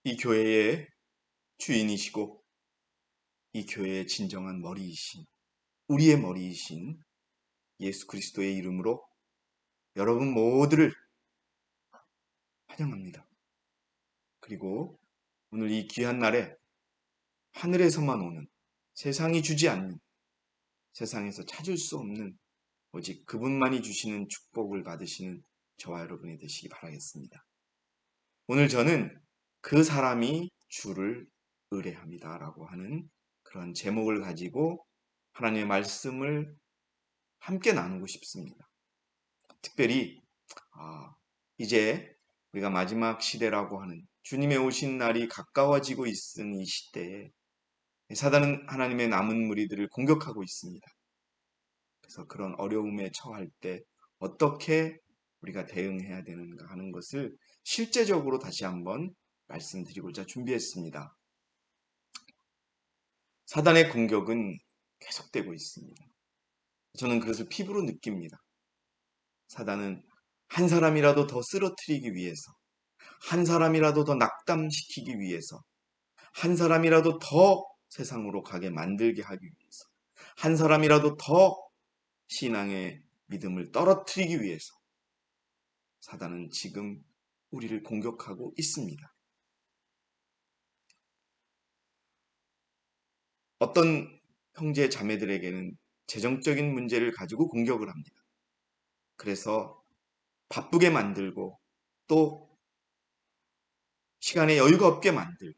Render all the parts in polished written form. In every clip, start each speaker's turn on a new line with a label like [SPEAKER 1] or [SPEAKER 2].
[SPEAKER 1] 이 교회의 주인이시고 이 교회의 진정한 머리이신, 우리의 머리이신 예수 그리스도의 이름으로 여러분 모두를 환영합니다. 그리고 오늘 이 귀한 날에 하늘에서만 오는, 세상이 주지 않는, 세상에서 찾을 수 없는 오직 그분만이 주시는 축복을 받으시는 저와 여러분이 되시기 바라겠습니다. 오늘 저는 그 사람이 주를 의뢰합니다 라고 하는 그런 제목을 가지고 하나님의 말씀을 함께 나누고 싶습니다. 특별히 이제 우리가 마지막 시대라고 하는 주님의 오신 날이 가까워지고 있는 이 시대에 사단은 하나님의 남은 무리들을 공격하고 있습니다. 그래서 그런 어려움에 처할 때 어떻게 우리가 대응해야 되는가 하는 것을 실제적으로 다시 한번 말씀드리고자 준비했습니다. 사단의 공격은 계속되고 있습니다. 저는 그것을 피부로 느낍니다. 사단은 한 사람이라도 더 쓰러뜨리기 위해서, 한 사람이라도 더 낙담시키기 위해서, 한 사람이라도 더 세상으로 가게 만들게 하기 위해서, 한 사람이라도 더 신앙의 믿음을 떨어뜨리기 위해서 사단은 지금 우리를 공격하고 있습니다. 어떤 형제 자매들에게는 재정적인 문제를 가지고 공격을 합니다. 그래서 바쁘게 만들고 또 시간에 여유가 없게 만들고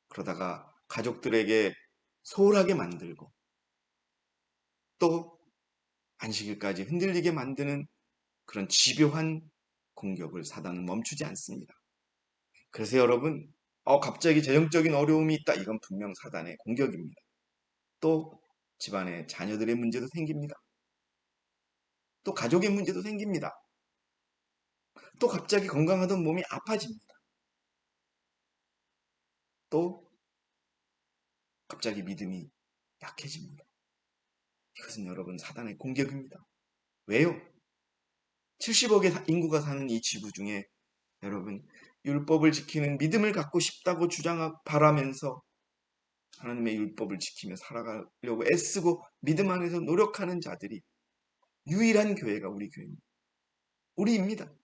[SPEAKER 1] 그러다가 가족들에게 소홀하게 만들고 또 안식일까지 흔들리게 만드는 그런 집요한 공격을 사단은 멈추지 않습니다. 그래서 여러분 갑자기 재정적인 어려움이 있다. 이건 분명 사단의 공격입니다. 또 집안에 자녀들의 문제도 생깁니다. 또 가족의 문제도 생깁니다. 또 갑자기 건강하던 몸이 아파집니다. 또 갑자기 믿음이 약해집니다. 이것은 여러분 사단의 공격입니다. 왜요? 70억의 인구가 사는 이 지구 중에 여러분 율법을 지키는 믿음을 갖고 싶다고 바라면서 하나님의 율법을 지키며 살아가려고 애쓰고 믿음 안에서 노력하는 자들이 유일한 교회가 우리 교회입니다. 우리입니다.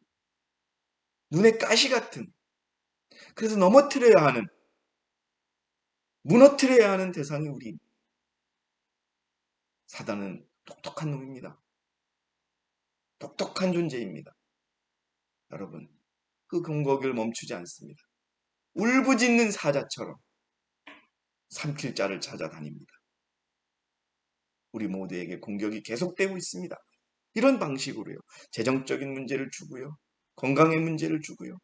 [SPEAKER 1] 눈에 가시 같은, 그래서 넘어뜨려야 하는, 무너뜨려야 하는 대상이 우리입니다. 사단은 똑똑한 놈입니다. 똑똑한 존재입니다. 여러분, 그 공격을 멈추지 않습니다. 울부짖는 사자처럼 삼킬 자를 찾아다닙니다. 우리 모두에게 공격이 계속되고 있습니다. 이런 방식으로요. 재정적인 문제를 주고요. 건강의 문제를 주고요.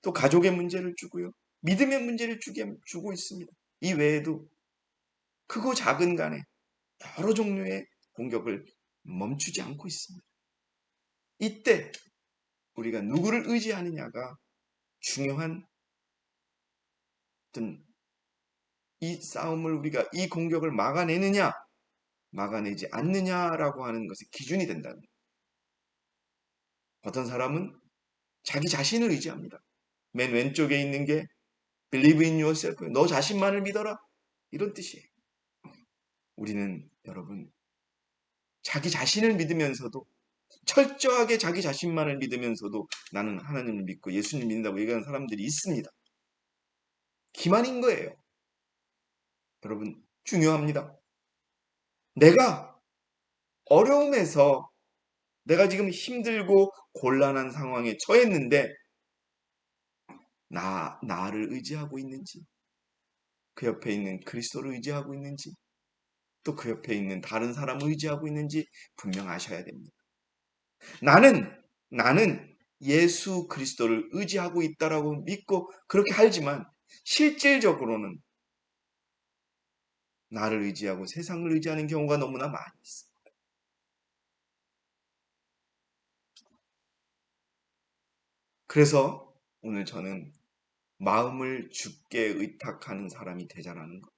[SPEAKER 1] 또 가족의 문제를 주고요. 믿음의 문제를 주고 있습니다. 이 외에도 크고 작은 간에 여러 종류의 공격을 멈추지 않고 있습니다. 이때 우리가 누구를 의지하느냐가 중요한 어떤 이 싸움을 우리가 이 공격을 막아내느냐 막아내지 않느냐라고 하는 것이 기준이 된다는 거예요. 어떤 사람은 자기 자신을 의지합니다. 맨 왼쪽에 있는 게 Believe in yourself. 너 자신만을 믿어라. 이런 뜻이에요. 우리는 여러분 자기 자신을 믿으면서도 철저하게 자기 자신만을 믿으면서도 나는 하나님을 믿고 예수님을 믿는다고 얘기하는 사람들이 있습니다. 기만인 거예요. 여러분 중요합니다. 내가 어려움에서 내가 지금 힘들고 곤란한 상황에 처했는데 나를 의지하고 있는지 그 옆에 있는 그리스도를 의지하고 있는지 또 그 옆에 있는 다른 사람을 의지하고 있는지 분명 아셔야 됩니다. 나는 예수 그리스도를 의지하고 있다라고 믿고 그렇게 하지만 실질적으로는 나를 의지하고 세상을 의지하는 경우가 너무나 많이 있습니다. 그래서 오늘 저는 마음을 주께 의탁하는 사람이 되자라는 것.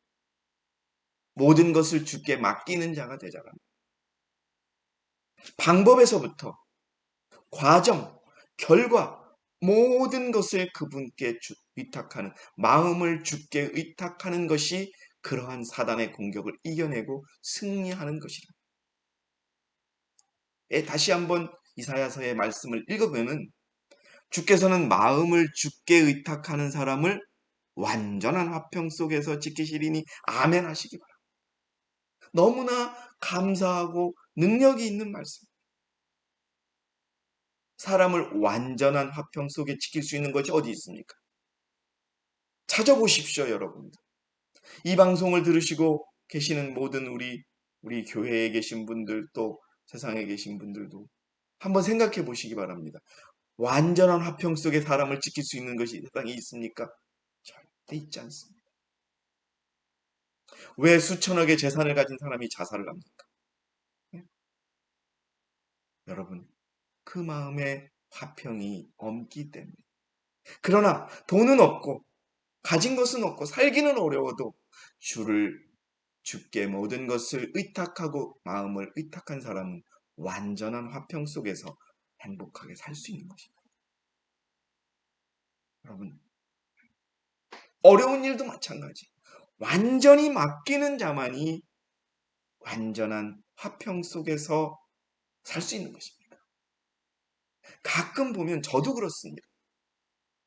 [SPEAKER 1] 모든 것을 주께 맡기는 자가 되자라는 것. 방법에서부터 과정, 결과 모든 것을 그분께 의탁하는, 마음을 주께 의탁하는 것이 그러한 사단의 공격을 이겨내고 승리하는 것이라. 다시 한번 이사야서의 말씀을 읽어보면 주께서는 마음을 주께 의탁하는 사람을 완전한 화평 속에서 지키시리니 아멘 하시기 바랍니다. 너무나 감사하고 능력이 있는 말씀. 사람을 완전한 화평 속에 지킬 수 있는 것이 어디 있습니까? 찾아보십시오, 여러분들. 이 방송을 들으시고 계시는 모든 우리 교회에 계신 분들, 또 세상에 계신 분들도 한번 생각해 보시기 바랍니다. 완전한 화평 속에 사람을 지킬 수 있는 것이 세상에 있습니까? 절대 있지 않습니다. 왜 수천억의 재산을 가진 사람이 자살을 합니까? 네? 여러분, 그 마음에 화평이 없기 때문에. 그러나 돈은 없고 가진 것은 없고 살기는 어려워도 주께 모든 것을 의탁하고 마음을 의탁한 사람은 완전한 화평 속에서 행복하게 살 수 있는 것입니다. 여러분, 어려운 일도 마찬가지. 완전히 맡기는 자만이 완전한 화평 속에서 살 수 있는 것입니다. 가끔 보면 저도 그렇습니다.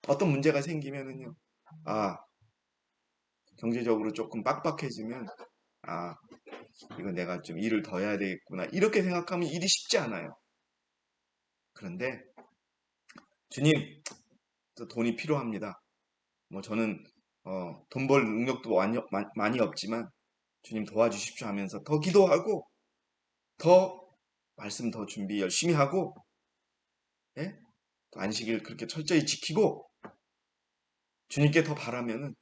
[SPEAKER 1] 어떤 문제가 생기면은요, 경제적으로 조금 빡빡해지면, 이거 내가 좀 일을 더 해야 되겠구나. 이렇게 생각하면 일이 쉽지 않아요. 그런데, 주님, 돈이 필요합니다. 저는, 돈 벌 능력도 많이 없지만, 주님 도와주십시오 하면서 더 기도하고, 더 말씀 더 준비 열심히 하고, 예? 또 안식일 그렇게 철저히 지키고, 주님께 더 바라면은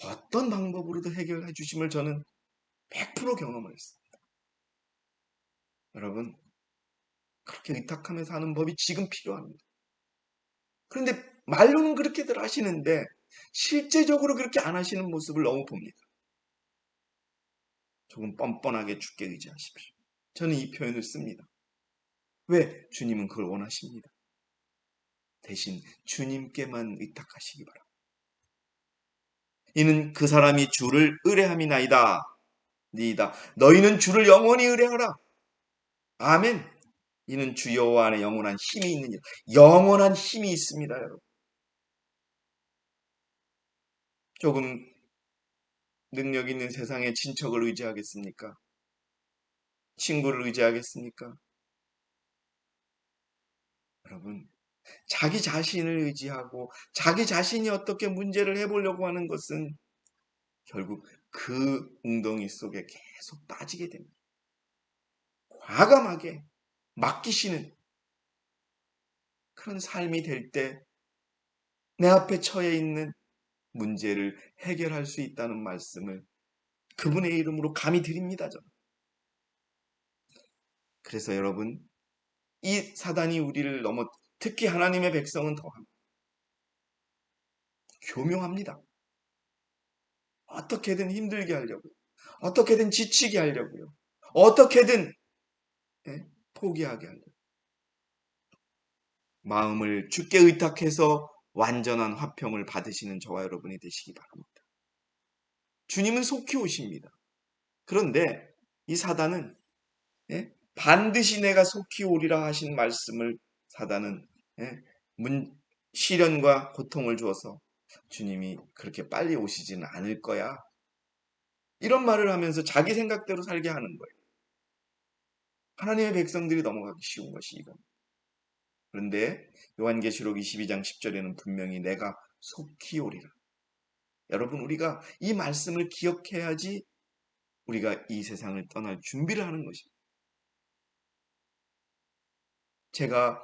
[SPEAKER 1] 어떤 방법으로도 해결해 주심을 저는 100% 경험을 했습니다. 여러분, 그렇게 의탁하면서 하는 법이 지금 필요합니다. 그런데 말로는 그렇게들 하시는데 실제적으로 그렇게 안 하시는 모습을 너무 봅니다. 조금 뻔뻔하게 주께 의지하십시오. 저는 이 표현을 씁니다. 왜? 주님은 그걸 원하십니다. 대신 주님께만 의탁하시기 바랍니다. 이는 그 사람이 주를 의뢰함이나이다. 니이다. 너희는 주를 영원히 의뢰하라. 아멘. 이는 주 여호와 안에 영원한 힘이 있느니라. 영원한 힘이 있습니다, 여러분. 조금 능력 있는 세상의 친척을 의지하겠습니까? 친구를 의지하겠습니까? 여러분, 자기 자신을 의지하고 자기 자신이 어떻게 문제를 해보려고 하는 것은 결국 그 웅덩이 속에 계속 빠지게 됩니다. 과감하게 맡기시는 그런 삶이 될 때 내 앞에 처해 있는 문제를 해결할 수 있다는 말씀을 그분의 이름으로 감히 드립니다. 저는. 그래서 여러분, 이 사단이 우리를 특히 하나님의 백성은 더합니다. 교묘합니다. 어떻게든 힘들게 하려고요. 어떻게든 지치게 하려고요. 어떻게든 포기하게 하려고요. 마음을 주께 의탁해서 완전한 화평을 받으시는 저와 여러분이 되시기 바랍니다. 주님은 속히 오십니다. 그런데 이 사단은 반드시 내가 속히 오리라 하신 말씀을 사단은 시련과 고통을 주어서 주님이 그렇게 빨리 오시지는 않을 거야. 이런 말을 하면서 자기 생각대로 살게 하는 거예요. 하나님의 백성들이 넘어가기 쉬운 것이 이겁니다. 그런데 요한계시록 22장 10절에는 분명히 내가 속히 오리라. 여러분, 우리가 이 말씀을 기억해야지 우리가 이 세상을 떠날 준비를 하는 것입니다. 제가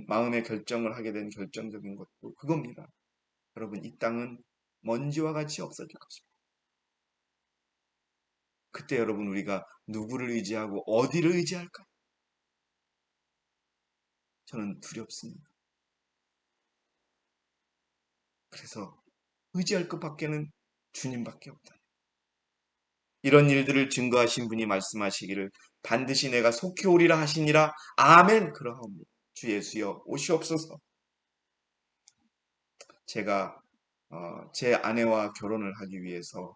[SPEAKER 1] 마음의 결정을 하게 된 결정적인 것도 그겁니다. 여러분, 이 땅은 먼지와 같이 없어질 것입니다. 그때 여러분, 우리가 누구를 의지하고 어디를 의지할까? 저는 두렵습니다. 그래서 의지할 것밖에는 주님밖에 없다. 이런 일들을 증거하신 분이 말씀하시기를 반드시 내가 속히 오리라 하시니라. 아멘. 그러하옵니다. 주 예수여 오시옵소서. 제가 제 아내와 결혼을 하기 위해서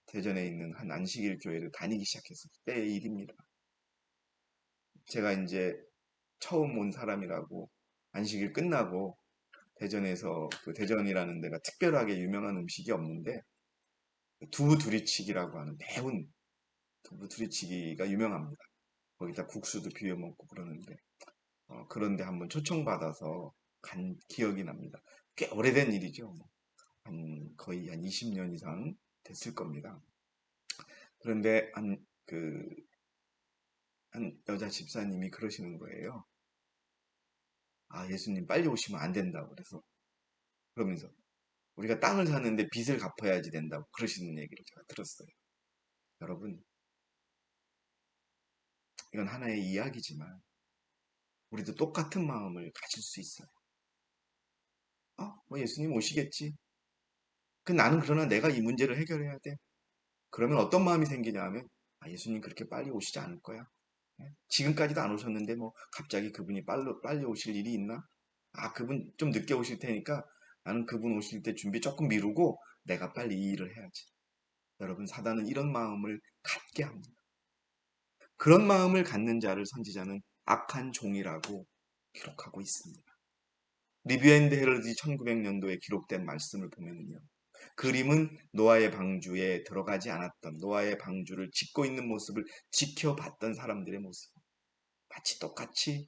[SPEAKER 1] 대전에 있는 한 안식일 교회를 다니기 시작했을 때의 일입니다. 제가 이제 처음 온 사람이라고 안식일 끝나고 대전에서 그 대전이라는 데가 특별하게 유명한 음식이 없는데 두부 두리치기라고 하는 매운 두부 두리치기가 유명합니다. 거기다 국수도 비벼 먹고 그러는데 그런데 한번 초청받아서 간 기억이 납니다. 꽤 오래된 일이죠. 거의 한 20년 이상 됐을 겁니다. 그런데 한 여자 집사님이 그러시는 거예요. 아, 예수님 빨리 오시면 안 된다고 그래서 그러면서 우리가 땅을 사는데 빚을 갚아야지 된다고 그러시는 얘기를 제가 들었어요. 여러분, 이건 하나의 이야기지만 우리도 똑같은 마음을 가질 수 있어요. 뭐 예수님 오시겠지. 나는 그러나 내가 이 문제를 해결해야 돼. 그러면 어떤 마음이 생기냐 하면 예수님 그렇게 빨리 오시지 않을 거야. 지금까지도 안 오셨는데 뭐 갑자기 그분이 빨리 오실 일이 있나? 그분 좀 늦게 오실 테니까 나는 그분 오실 때 준비 조금 미루고 내가 빨리 이 일을 해야지. 여러분, 사단은 이런 마음을 갖게 합니다. 그런 마음을 갖는 자를 선지자는 악한 종이라고 기록하고 있습니다. 리뷰 앤드 헤럴드 1900년도에 기록된 말씀을 보면요. 그림은 노아의 방주에 들어가지 않았던 노아의 방주를 짓고 있는 모습을 지켜봤던 사람들의 모습. 마치 똑같이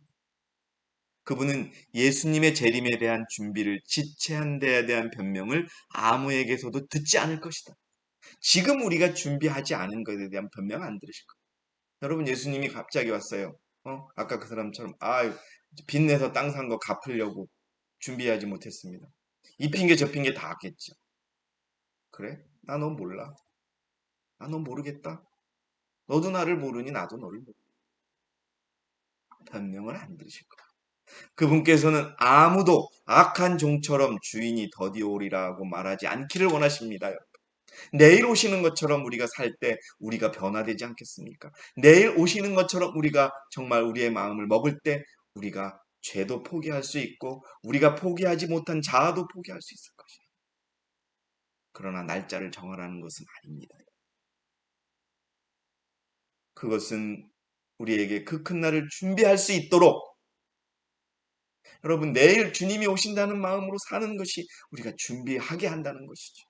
[SPEAKER 1] 그분은 예수님의 재림에 대한 준비를 지체한 데에 대한 변명을 아무에게서도 듣지 않을 것이다. 지금 우리가 준비하지 않은 것에 대한 변명 안 들으실 거예요. 여러분, 예수님이 갑자기 왔어요. 아까 그 사람처럼 빚내서 땅 산 거 갚으려고 준비하지 못했습니다. 이 핑계 저 핑계 다 하겠죠. 그래? 나 너 몰라. 나 너 모르겠다. 너도 나를 모르니 나도 너를 모르. 변명을 안 들으실 거야. 그분께서는 아무도 악한 종처럼 주인이 더디오리라고 말하지 않기를 원하십니다. 내일 오시는 것처럼 우리가 살 때 우리가 변화되지 않겠습니까? 내일 오시는 것처럼 우리가 정말 우리의 마음을 먹을 때 우리가 죄도 포기할 수 있고 우리가 포기하지 못한 자아도 포기할 수 있을 것이에요. 그러나 날짜를 정하라는 것은 아닙니다. 그것은 우리에게 그 큰 날을 준비할 수 있도록 여러분, 내일 주님이 오신다는 마음으로 사는 것이 우리가 준비하게 한다는 것이죠.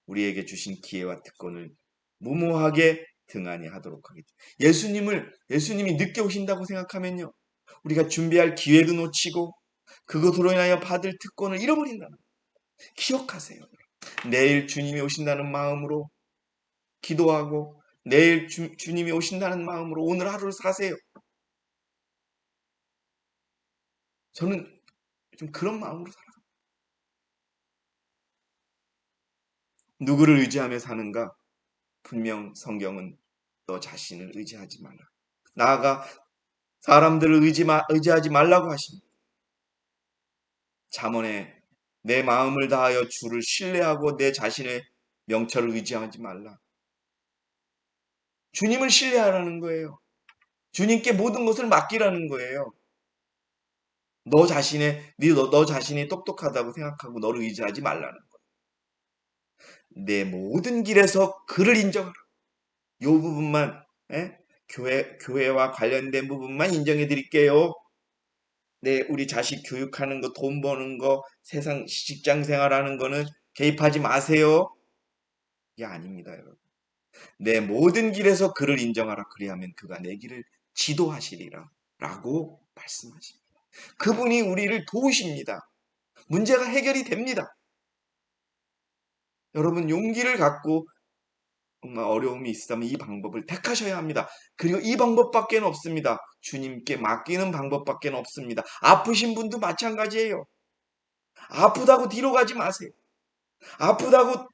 [SPEAKER 1] 우리에게 주신 기회와 특권을 무모하게 등한히 하도록 하겠죠. 예수님이 늦게 오신다고 생각하면요. 우리가 준비할 기회도 놓치고 그것으로 인하여 받을 특권을 잃어버린다는 거예요. 기억하세요. 내일 주님이 오신다는 마음으로 기도하고 내일 주님이 오신다는 마음으로 오늘 하루를 사세요. 저는 좀 그런 마음으로 살아요. 누구를 의지하며 사는가? 분명 성경은 너 자신을 의지하지 말라. 나아가 사람들을 의지하지 말라고 하십니다. 잠언에 내 마음을 다하여 주를 신뢰하고 내 자신의 명철을 의지하지 말라. 주님을 신뢰하라는 거예요. 주님께 모든 것을 맡기라는 거예요. 너 자신이 똑똑하다고 생각하고 너를 의지하지 말라는 거예요. 내 모든 길에서 그를 인정하라. 이 부분만 교회와 관련된 부분만 인정해 드릴게요. 네, 우리 자식 교육하는 거, 돈 버는 거, 세상 직장 생활하는 거는 개입하지 마세요. 이게 아닙니다, 여러분. 내 모든 길에서 그를 인정하라. 그리하면 그가 내 길을 지도하시리라. 라고 말씀하십니다. 그분이 우리를 도우십니다. 문제가 해결이 됩니다. 여러분, 용기를 갖고 정말 어려움이 있다면 이 방법을 택하셔야 합니다. 그리고 이 방법밖에 없습니다. 주님께 맡기는 방법밖에 없습니다. 아프신 분도 마찬가지예요. 아프다고 뒤로 가지 마세요. 아프다고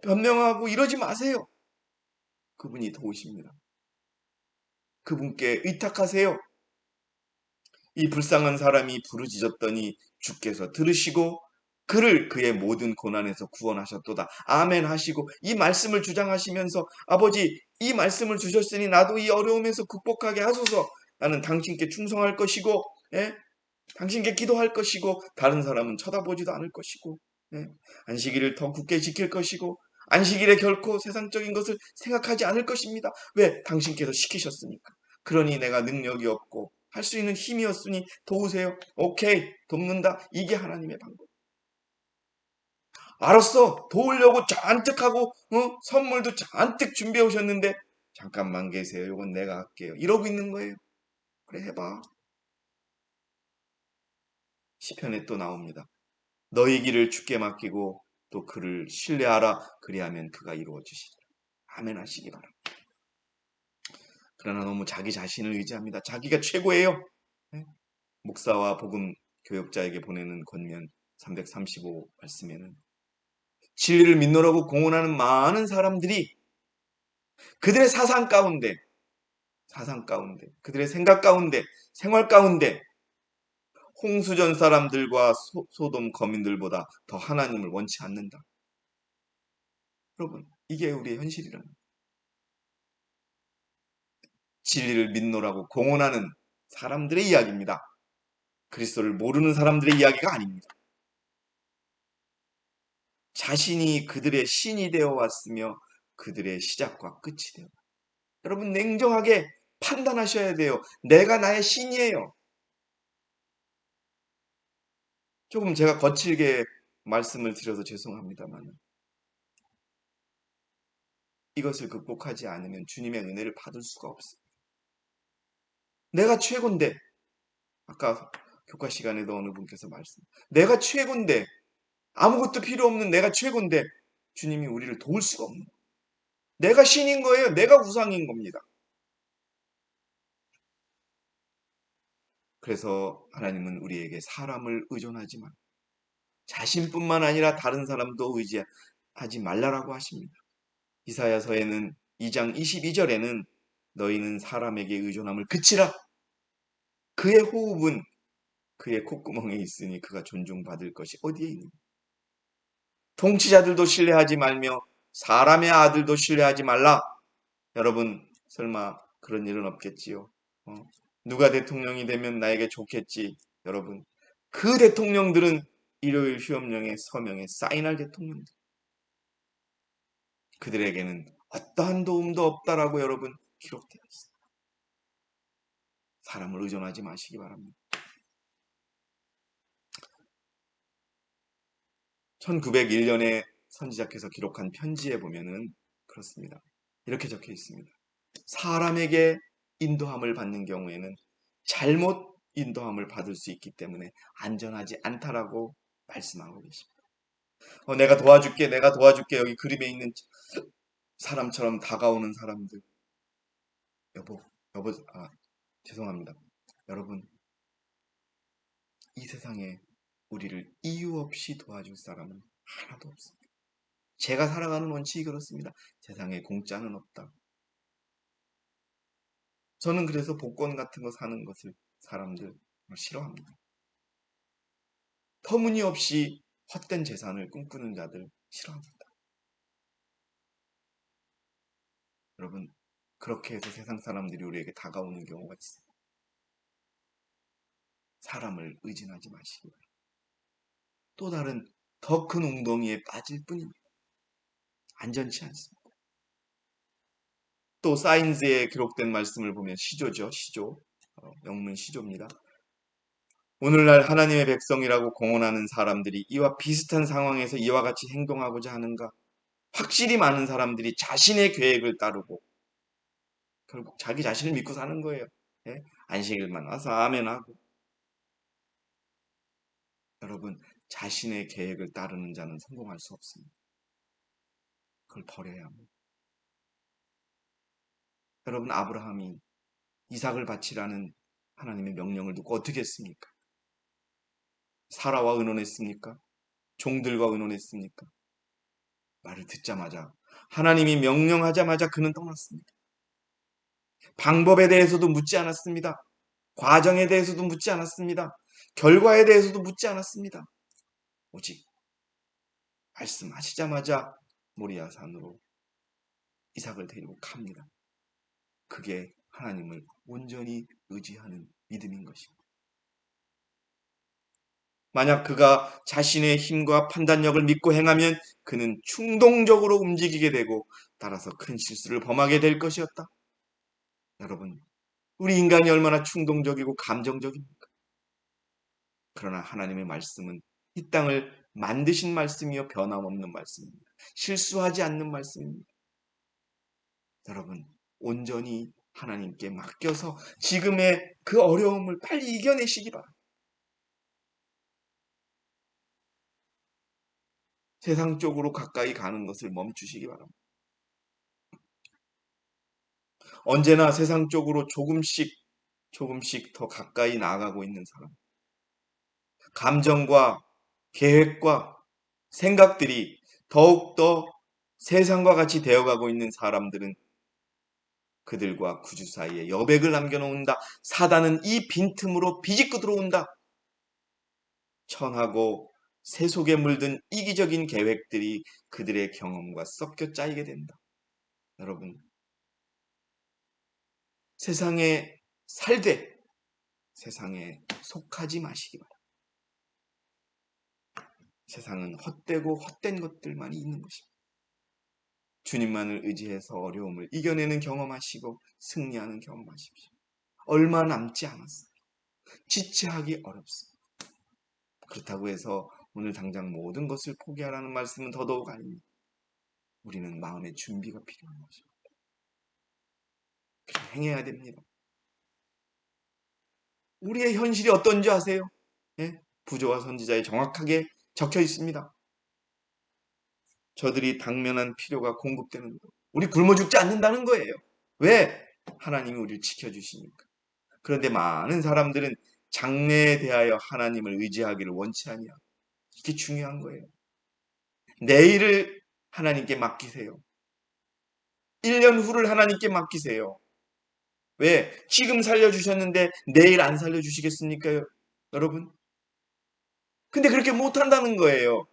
[SPEAKER 1] 변명하고 이러지 마세요. 그분이 도우십니다. 그분께 의탁하세요. 이 불쌍한 사람이 부르짖었더니 주께서 들으시고 그를 그의 모든 고난에서 구원하셨도다. 아멘 하시고 이 말씀을 주장하시면서 아버지 이 말씀을 주셨으니 나도 이 어려움에서 극복하게 하소서. 나는 당신께 충성할 것이고 당신께 기도할 것이고 다른 사람은 쳐다보지도 않을 것이고 예? 안식일을 더 굳게 지킬 것이고 안식일에 결코 세상적인 것을 생각하지 않을 것입니다. 왜? 당신께서 시키셨으니까. 그러니 내가 능력이 없고 할 수 있는 힘이 없으니 도우세요. 오케이, 돕는다. 이게 하나님의 방법. 알았어. 도우려고 잔뜩 하고 선물도 잔뜩 준비해 오셨는데 잠깐만 계세요. 이건 내가 할게요. 이러고 있는 거예요. 그래 해봐. 시편에 또 나옵니다. 너희 길을 주께 맡기고 또 그를 신뢰하라. 그리하면 그가 이루어지시리라. 아멘 하시기 바랍니다. 그러나 너무 자기 자신을 의지합니다. 자기가 최고예요. 네? 목사와 복음 교역자에게 보내는 권면 335 말씀에는 진리를 믿노라고 공언하는 많은 사람들이 그들의 사상 가운데, 그들의 생각 가운데, 생활 가운데 홍수전 사람들과 소돔 거민들보다 더 하나님을 원치 않는다. 여러분, 이게 우리의 현실이라는 거예요. 진리를 믿노라고 공언하는 사람들의 이야기입니다. 그리스도를 모르는 사람들의 이야기가 아닙니다. 자신이 그들의 신이 되어 왔으며 그들의 시작과 끝이 되어. 여러분 냉정하게 판단하셔야 돼요. 내가 나의 신이에요. 조금 제가 거칠게 말씀을 드려서 죄송합니다만 이것을 극복하지 않으면 주님의 은혜를 받을 수가 없습니다. 내가 최고인데 아까 교과 시간에도 어느 분께서 내가 최고인데 아무것도 필요 없는 내가 최고인데 주님이 우리를 도울 수가 없는 거예요. 내가 신인 거예요. 내가 우상인 겁니다. 그래서 하나님은 우리에게 사람을 의존하지만 자신뿐만 아니라 다른 사람도 의지하지 말라라고 하십니다. 이사야서에는 2장 22절에는 너희는 사람에게 의존함을 그치라. 그의 호흡은 그의 콧구멍에 있으니 그가 존중받을 것이 어디에 있느냐. 통치자들도 신뢰하지 말며 사람의 아들도 신뢰하지 말라. 여러분 설마 그런 일은 없겠지요. 누가 대통령이 되면 나에게 좋겠지. 여러분 그 대통령들은 일요일 휴업령에 서명에 사인할 대통령들. 그들에게는 어떠한 도움도 없다라고 여러분 기록되어 있습니다. 사람을 의존하지 마시기 바랍니다. 1901년에 선지자께서 기록한 편지에 보면은 그렇습니다. 이렇게 적혀 있습니다. 사람에게 인도함을 받는 경우에는 잘못 인도함을 받을 수 있기 때문에 안전하지 않다라고 말씀하고 계십니다. 내가 도와줄게. 여기 그림에 있는 사람처럼 다가오는 사람들. 여보, 죄송합니다. 여러분, 이 세상에 우리를 이유 없이 도와줄 사람은 하나도 없습니다. 제가 살아가는 원칙이 그렇습니다. 세상에 공짜는 없다. 저는 그래서 복권 같은 거 사는 것을 사람들 싫어합니다. 터무니없이 헛된 재산을 꿈꾸는 자들 싫어합니다. 여러분, 그렇게 해서 세상 사람들이 우리에게 다가오는 경우가 있습니다. 사람을 의존하지 마시기 바랍니다. 또 다른 더 큰 웅덩이에 빠질 뿐입니다. 안전치 않습니다. 또 사인즈에 기록된 말씀을 보면 시조죠. 시조. 영문 시조입니다. 오늘날 하나님의 백성이라고 공언하는 사람들이 이와 비슷한 상황에서 이와 같이 행동하고자 하는가? 확실히 많은 사람들이 자신의 계획을 따르고 결국 자기 자신을 믿고 사는 거예요. 예? 안식일만 와서 아멘하고. 여러분 자신의 계획을 따르는 자는 성공할 수 없습니다. 그걸 버려야 합니다. 여러분 아브라함이 이삭을 바치라는 하나님의 명령을 듣고 어떻게 했습니까? 사라와 의논했습니까? 종들과 의논했습니까? 말을 듣자마자 하나님이 명령하자마자 그는 떠났습니다. 방법에 대해서도 묻지 않았습니다. 과정에 대해서도 묻지 않았습니다. 결과에 대해서도 묻지 않았습니다. 오직 말씀하시자마자 모리아산으로 이삭을 데리고 갑니다. 그게 하나님을 온전히 의지하는 믿음인 것입니다. 만약 그가 자신의 힘과 판단력을 믿고 행하면 그는 충동적으로 움직이게 되고 따라서 큰 실수를 범하게 될 것이었다. 여러분, 우리 인간이 얼마나 충동적이고 감정적입니까? 그러나 하나님의 말씀은 이 땅을 만드신 말씀이요 변함없는 말씀입니다. 실수하지 않는 말씀입니다. 여러분, 온전히 하나님께 맡겨서 지금의 그 어려움을 빨리 이겨내시기 바랍니다. 세상 쪽으로 가까이 가는 것을 멈추시기 바랍니다. 언제나 세상 쪽으로 조금씩 더 가까이 나아가고 있는 사람. 감정과 계획과 생각들이 더욱더 세상과 같이 되어가고 있는 사람들은 그들과 구주 사이에 여백을 남겨놓는다. 사단은 이 빈틈으로 비집고 들어온다. 천하고 세속에 물든 이기적인 계획들이 그들의 경험과 섞여 짜이게 된다. 여러분, 세상에 살되 세상에 속하지 마시기 바랍니다. 세상은 헛되고 헛된 것들만이 있는 것입니다. 주님만을 의지해서 어려움을 이겨내는 경험하시고 승리하는 경험하십시오. 얼마 남지 않았어요. 지체하기 어렵습니다. 그렇다고 해서 오늘 당장 모든 것을 포기하라는 말씀은 더더욱 아닙니다. 우리는 마음의 준비가 필요한 것입니다. 그렇게 행해야 됩니다. 우리의 현실이 어떤지 아세요? 예? 부조와 선지자에 정확하게 적혀 있습니다. 저들이 당면한 필요가 공급되는 것. 우리 굶어 죽지 않는다는 거예요. 왜? 하나님이 우리를 지켜주시니까. 그런데 많은 사람들은 장래에 대하여 하나님을 의지하기를 원치 아니하고 이게 중요한 거예요. 내일을 하나님께 맡기세요. 1년 후를 하나님께 맡기세요. 왜? 지금 살려주셨는데 내일 안 살려주시겠습니까? 여러분? 근데 그렇게 못한다는 거예요.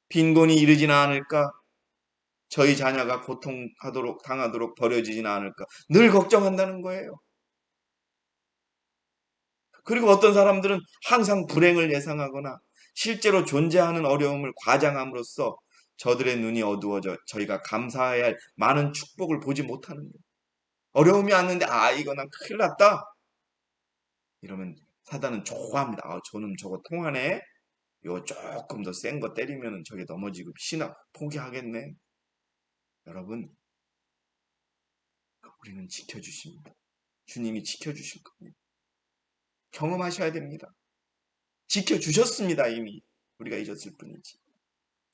[SPEAKER 1] 빈곤이 이르지는 않을까? 저희 자녀가 당하도록 버려지지는 않을까? 늘 걱정한다는 거예요. 그리고 어떤 사람들은 항상 불행을 예상하거나 실제로 존재하는 어려움을 과장함으로써 저들의 눈이 어두워져 저희가 감사해야 할 많은 축복을 보지 못하는 거예요. 어려움이 왔는데 이거 난 큰일 났다. 이러면 사단은 좋아합니다. 저놈 저거 통하네. 요 조금 더 센 거 때리면 저게 넘어지고 신앙 포기하겠네. 여러분, 우리는 지켜주십니다. 주님이 지켜주실 겁니다. 경험하셔야 됩니다. 지켜주셨습니다. 이미 우리가 잊었을 뿐이지.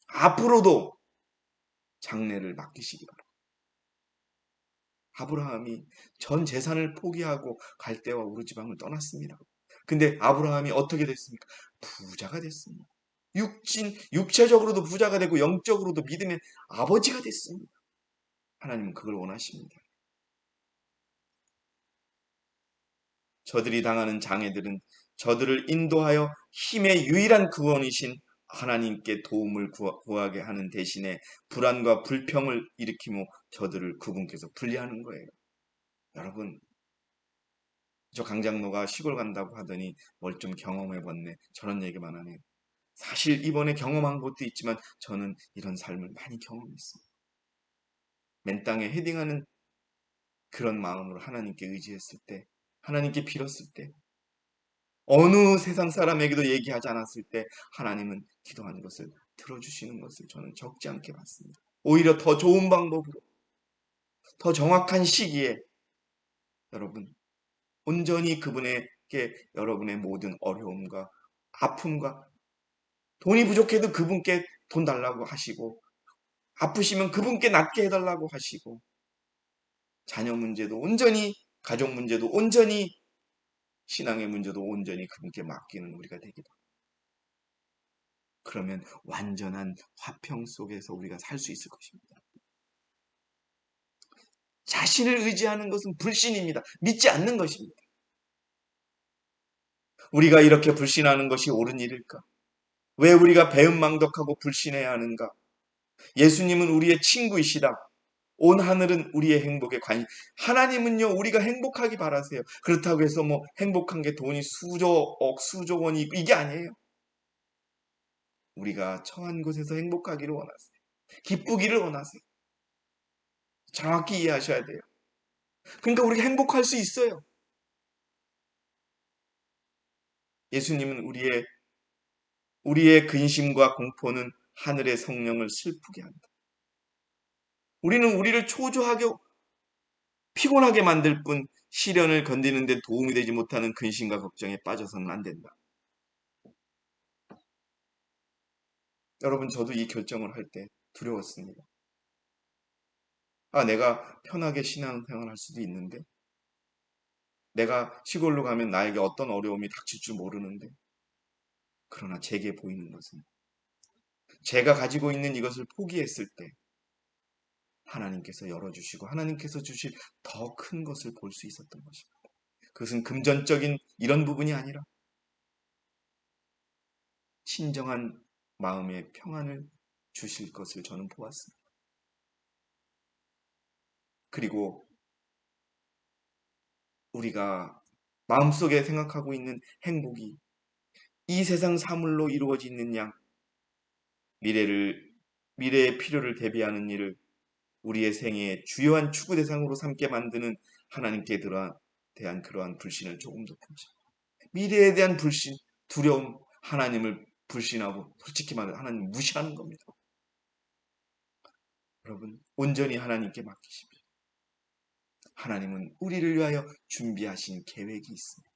[SPEAKER 1] 앞으로도 장래를 맡기시기 바랍니다. 아브라함이 전 재산을 포기하고 갈대와 우르지방을 떠났습니다. 근데 아브라함이 어떻게 됐습니까? 부자가 됐습니다. 육체적으로도 부자가 되고 영적으로도 믿음의 아버지가 됐습니다. 하나님은 그걸 원하십니다. 저들이 당하는 장애들은 저들을 인도하여 힘의 유일한 구원이신 하나님께 도움을 구하게 하는 대신에 불안과 불평을 일으키며 저들을 그분께서 분리하는 거예요. 여러분, 저 강장로가 시골 간다고 하더니 뭘 좀 경험해봤네. 저런 얘기만 하네요. 사실 이번에 경험한 것도 있지만 저는 이런 삶을 많이 경험했습니다. 맨 땅에 헤딩하는 그런 마음으로 하나님께 의지했을 때, 하나님께 빌었을 때, 어느 세상 사람에게도 얘기하지 않았을 때 하나님은 기도하는 것을 들어주시는 것을 저는 적지 않게 봤습니다. 오히려 더 좋은 방법으로, 더 정확한 시기에 여러분 온전히 그분에게 여러분의 모든 어려움과 아픔과 돈이 부족해도 그분께 돈 달라고 하시고 아프시면 그분께 낫게 해달라고 하시고 자녀 문제도 온전히 가족 문제도 온전히 신앙의 문제도 온전히 그분께 맡기는 우리가 되기도 합니다. 그러면 완전한 화평 속에서 우리가 살 수 있을 것입니다. 자신을 의지하는 것은 불신입니다. 믿지 않는 것입니다. 우리가 이렇게 불신하는 것이 옳은 일일까? 왜 우리가 배은망덕하고 불신해야 하는가? 예수님은 우리의 친구이시다. 온 하늘은 우리의 행복에 하나님은요, 우리가 행복하기 바라세요. 그렇다고 해서 뭐 행복한 게 돈이 수조억, 수조 원이 있고 이게 아니에요. 우리가 처한 곳에서 행복하기를 원하세요. 기쁘기를 원하세요. 정확히 이해하셔야 돼요. 그러니까 우리가 행복할 수 있어요. 예수님은 우리의 근심과 공포는 하늘의 성령을 슬프게 한다. 우리는 우리를 초조하게 피곤하게 만들 뿐 시련을 건디는 데 도움이 되지 못하는 근심과 걱정에 빠져서는 안 된다. 여러분, 저도 이 결정을 할 때 두려웠습니다. 내가 편하게 신앙생활 할 수도 있는데, 내가 시골로 가면 나에게 어떤 어려움이 닥칠 줄 모르는데, 그러나 제게 보이는 것은 제가 가지고 있는 이것을 포기했을 때 하나님께서 열어주시고 하나님께서 주실 더 큰 것을 볼 수 있었던 것입니다. 그것은 금전적인 이런 부분이 아니라 진정한 마음의 평안을 주실 것을 저는 보았습니다. 그리고 우리가 마음속에 생각하고 있는 행복이 이 세상 사물로 이루어지는 양, 미래의 필요를 대비하는 일을 우리의 생애의 주요한 추구 대상으로 삼게 만드는 하나님께 대한 그러한 불신을 조금 더 품자. 미래에 대한 불신, 두려움, 하나님을 불신하고 솔직히 말해 하나님 무시하는 겁니다. 여러분, 온전히 하나님께 맡기십시오. 하나님은 우리를 위하여 준비하신 계획이 있습니다.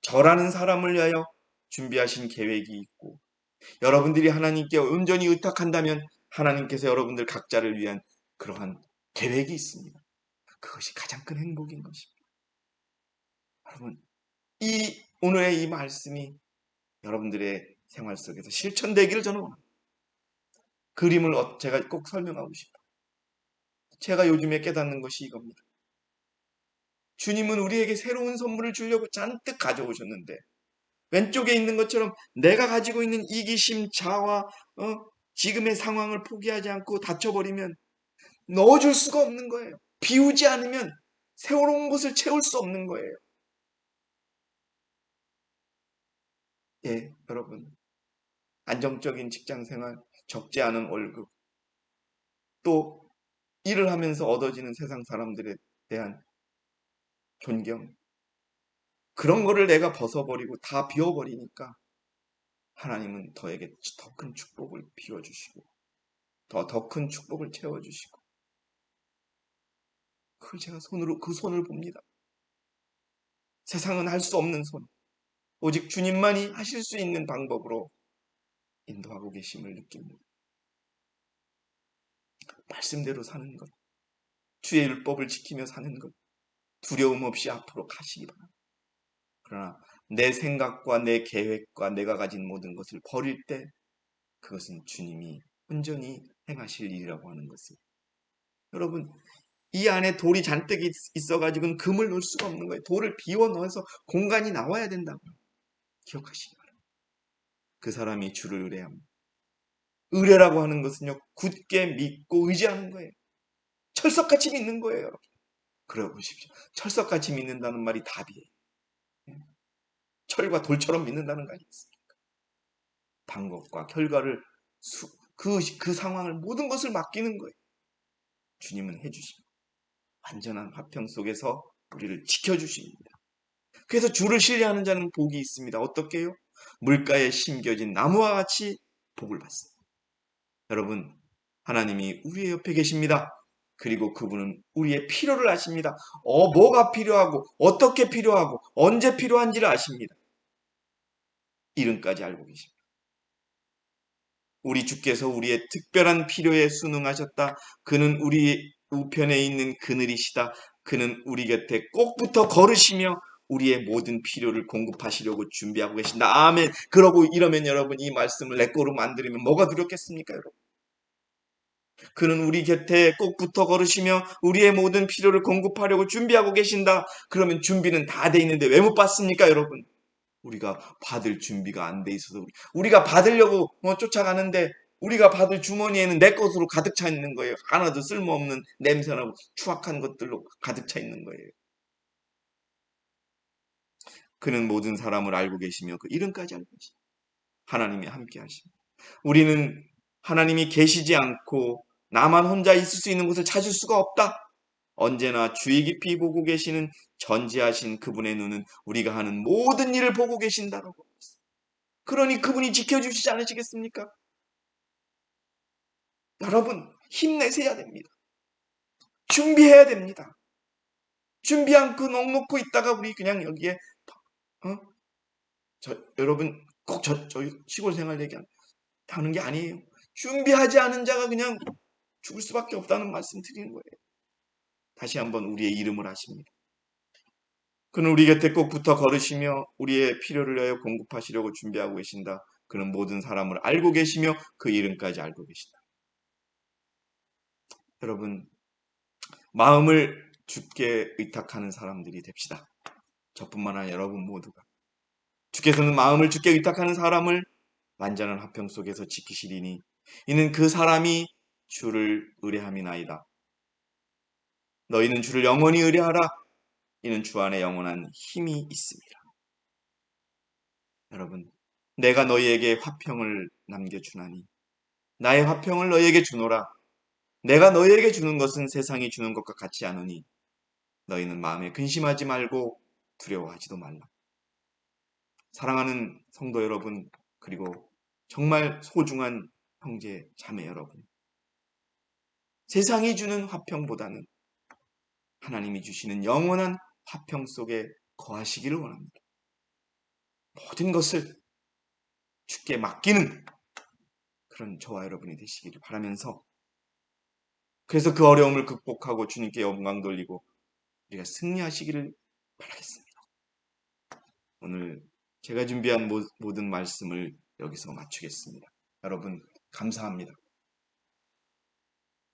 [SPEAKER 1] 저라는 사람을 위하여 준비하신 계획이 있고, 여러분들이 하나님께 온전히 의탁한다면 하나님께서 여러분들 각자를 위한 그러한 계획이 있습니다. 그것이 가장 큰 행복인 것입니다. 여러분, 오늘의 이 말씀이 여러분들의 생활 속에서 실천되기를 저는 원합니다. 그림을 제가 꼭 설명하고 싶어요. 제가 요즘에 깨닫는 것이 이겁니다. 주님은 우리에게 새로운 선물을 주려고 잔뜩 가져오셨는데 왼쪽에 있는 것처럼 내가 가지고 있는 이기심, 자와 지금의 상황을 포기하지 않고 다쳐버리면 넣어줄 수가 없는 거예요. 비우지 않으면 새로운 것을 채울 수 없는 거예요. 예, 여러분. 안정적인 직장생활, 적지 않은 월급, 또 일을 하면서 얻어지는 세상 사람들에 대한 존경, 그런 거를 내가 벗어버리고 다 비워버리니까 하나님은 더에게 더 큰 축복을 비워주시고 더 큰 축복을 채워주시고, 그걸 제가 그 손을 봅니다. 세상은 할 수 없는 손, 오직 주님만이 하실 수 있는 방법으로 인도하고 계심을 느낍니다. 말씀대로 사는 것, 주의 율법을 지키며 사는 것, 두려움 없이 앞으로 가시기 바랍니다. 그러나 내 생각과 내 계획과 내가 가진 모든 것을 버릴 때 그것은 주님이 온전히 행하실 일이라고 하는 것을, 여러분, 이 안에 돌이 잔뜩 있어가지고는 금을 넣을 수가 없는 거예요. 돌을 비워 넣어서 공간이 나와야 된다고 기억하시기 바랍니다. 그 사람이 주를 의뢰합니다. 의뢰라고 하는 것은요, 굳게 믿고 의지하는 거예요. 철석같이 믿는 거예요, 여러분. 그러고 보십시오. 철석같이 믿는다는 말이 답이에요. 철과 돌처럼 믿는다는 거 아니겠습니까? 방법과 결과를 그 상황을 모든 것을 맡기는 거예요. 주님은 해주십니다. 완전한 화평 속에서 우리를 지켜주십니다. 그래서 주를 신뢰하는 자는 복이 있습니다. 어떻게 해요? 물가에 심겨진 나무와 같이 복을 받습니다. 여러분, 하나님이 우리의 옆에 계십니다. 그리고 그분은 우리의 필요를 아십니다. 뭐가 필요하고 어떻게 필요하고 언제 필요한지를 아십니다. 이름까지 알고 계십니다. 우리 주께서 우리의 특별한 필요에 순응하셨다. 그는 우리 우편에 있는 그늘이시다. 그는 우리 곁에 꼭 붙어 걸으시며 우리의 모든 필요를 공급하시려고 준비하고 계신다. 아멘. 그러고 이러면 여러분, 이 말씀을 내 거로 만들면 뭐가 두렵겠습니까, 여러분? 그는 우리 곁에 꼭 붙어 걸으시며 우리의 모든 필요를 공급하려고 준비하고 계신다. 그러면 준비는 다 돼 있는데 왜 못 받습니까, 여러분? 우리가 받을 준비가 안 돼 있어서 우리가 받으려고 쫓아가는데 우리가 받을 주머니에는 내 것으로 가득 차 있는 거예요. 하나도 쓸모없는 냄새나고 추악한 것들로 가득 차 있는 거예요. 그는 모든 사람을 알고 계시며 그 이름까지 알고 계십니다. 하나님이 함께 하십니다. 우리는 하나님이 계시지 않고 나만 혼자 있을 수 있는 곳을 찾을 수가 없다. 언제나 주의 깊이 보고 계시는 전지하신 그분의 눈은 우리가 하는 모든 일을 보고 계신다라고. 그러니 그분이 지켜주시지 않으시겠습니까? 여러분 힘내세야 됩니다. 준비해야 됩니다. 준비 않고 넋 놓고 있다가 우리 그냥 여기에 여러분 꼭 저희 시골 생활 얘기하는 게 아니에요. 준비하지 않은 자가 그냥 죽을 수밖에 없다는 말씀 드리는 거예요. 다시 한번 우리의 이름을 하십니다. 그는 우리 곁에 꼭 붙어 걸으시며 우리의 필요를 위하여 공급하시려고 준비하고 계신다. 그는 모든 사람을 알고 계시며 그 이름까지 알고 계신다. 여러분 마음을 주께 의탁하는 사람들이 됩시다. 저뿐만 아니라 여러분 모두가. 주께서는 마음을 주께 의탁하는 사람을 완전한 화평 속에서 지키시리니 이는 그 사람이 주를 의뢰함이나이다. 너희는 주를 영원히 의뢰하라. 이는 주 안에 영원한 힘이 있습니다. 여러분 내가 너희에게 화평을 남겨주나니 나의 화평을 너희에게 주노라. 내가 너희에게 주는 것은 세상이 주는 것과 같지 않으니 너희는 마음에 근심하지 말고 두려워하지도 말라. 사랑하는 성도 여러분, 그리고 정말 소중한 형제 자매 여러분, 세상이 주는 화평보다는 하나님이 주시는 영원한 화평 속에 거하시기를 원합니다. 모든 것을 주께 맡기는 그런 저와 여러분이 되시기를 바라면서, 그래서 그 어려움을 극복하고 주님께 영광 돌리고 우리가 승리하시기를 바라겠습니다. 오늘 제가 준비한 모든 말씀을 여기서 마치겠습니다. 여러분 감사합니다.